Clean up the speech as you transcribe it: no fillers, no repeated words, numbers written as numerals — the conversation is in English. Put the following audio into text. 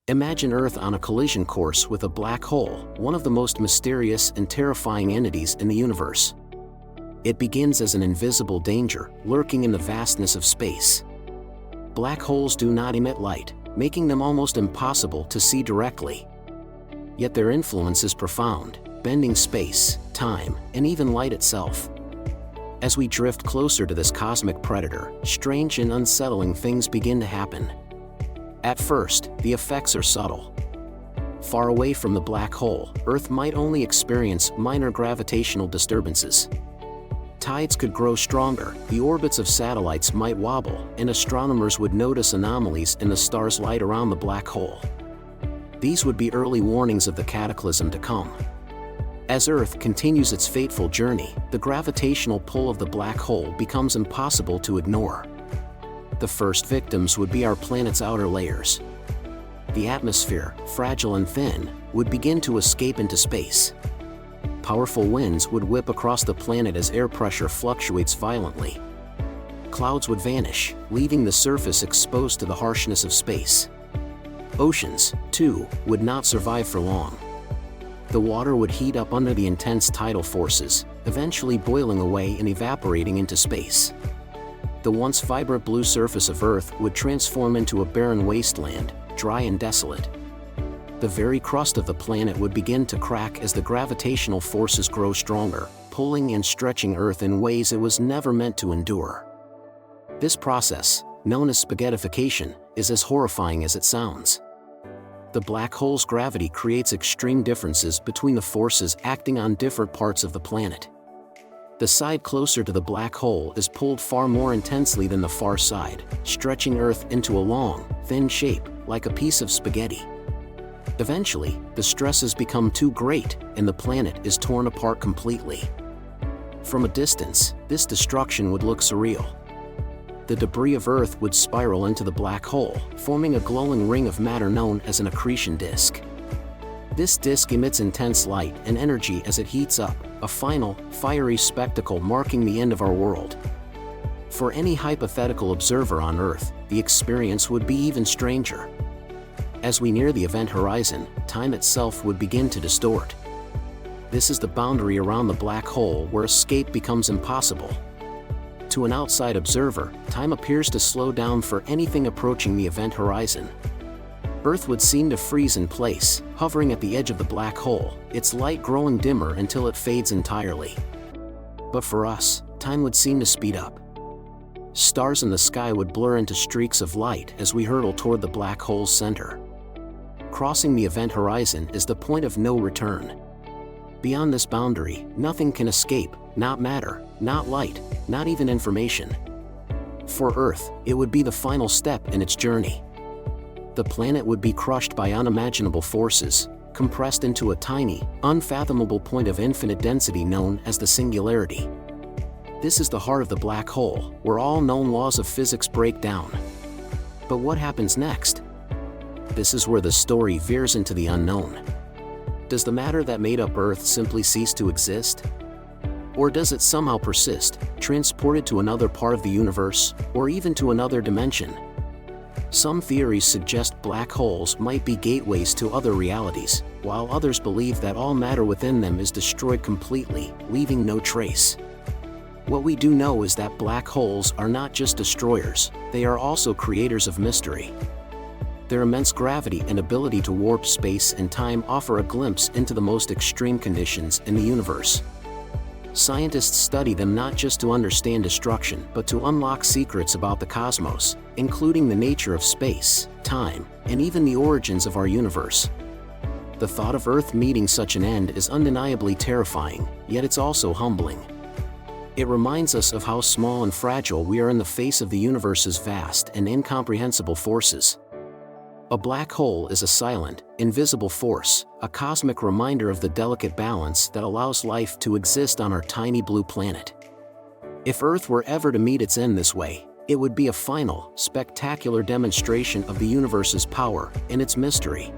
Imagine Earth on a collision course with a black hole, one of the most mysterious and terrifying entities in the universe. It begins as an invisible danger, lurking in the vastness of space. Black holes do not emit light, making them almost impossible to see directly. Yet their influence is profound, bending space, time, and even light itself. As we drift closer to this cosmic predator, strange and unsettling things begin to happen. At first, the effects are subtle. Far away from the black hole, Earth might only experience minor gravitational disturbances. Tides could grow stronger, the orbits of satellites might wobble, and astronomers would notice anomalies in the star's light around the black hole. These would be early warnings of the cataclysm to come. As Earth continues its fateful journey, the gravitational pull of the black hole becomes impossible to ignore. The first victims would be our planet's outer layers. The atmosphere, fragile and thin, would begin to escape into space. Powerful winds would whip across the planet as air pressure fluctuates violently. Clouds would vanish, leaving the surface exposed to the harshness of space. Oceans, too, would not survive for long. The water would heat up under the intense tidal forces, eventually boiling away and evaporating into space. The once vibrant blue surface of Earth would transform into a barren wasteland, dry and desolate. The very crust of the planet would begin to crack as the gravitational forces grow stronger, pulling and stretching Earth in ways it was never meant to endure. This process, known as spaghettification, is as horrifying as it sounds. The black hole's gravity creates extreme differences between the forces acting on different parts of the planet. The side closer to the black hole is pulled far more intensely than the far side, stretching Earth into a long, thin shape, like a piece of spaghetti. Eventually, the stresses become too great, and the planet is torn apart completely. From a distance, this destruction would look surreal. The debris of Earth would spiral into the black hole, forming a glowing ring of matter known as an accretion disk. This disk emits intense light and energy as it heats up, a final, fiery spectacle marking the end of our world. For any hypothetical observer on Earth, the experience would be even stranger. As we near the event horizon, time itself would begin to distort. This is the boundary around the black hole where escape becomes impossible. To an outside observer, time appears to slow down for anything approaching the event horizon. Earth would seem to freeze in place, hovering at the edge of the black hole, its light growing dimmer until it fades entirely. But for us, time would seem to speed up. Stars in the sky would blur into streaks of light as we hurtle toward the black hole's center. Crossing the event horizon is the point of no return. Beyond this boundary, nothing can escape, not matter, not light, not even information. For Earth, it would be the final step in its journey. The planet would be crushed by unimaginable forces, compressed into a tiny, unfathomable point of infinite density known as the Singularity. This is the heart of the black hole, where all known laws of physics break down. But what happens next? This is where the story veers into the unknown. Does the matter that made up Earth simply cease to exist? Or does it somehow persist, transported to another part of the universe, or even to another dimension? Some theories suggest black holes might be gateways to other realities, while others believe that all matter within them is destroyed completely, leaving no trace. What we do know is that black holes are not just destroyers, they are also creators of mystery. Their immense gravity and ability to warp space and time offer a glimpse into the most extreme conditions in the universe. Scientists study them not just to understand destruction but to unlock secrets about the cosmos, including the nature of space, time, and even the origins of our universe. The thought of Earth meeting such an end is undeniably terrifying, yet it's also humbling. It reminds us of how small and fragile we are in the face of the universe's vast and incomprehensible forces. A black hole is a silent, invisible force, a cosmic reminder of the delicate balance that allows life to exist on our tiny blue planet. If Earth were ever to meet its end this way, it would be a final, spectacular demonstration of the universe's power and its mystery.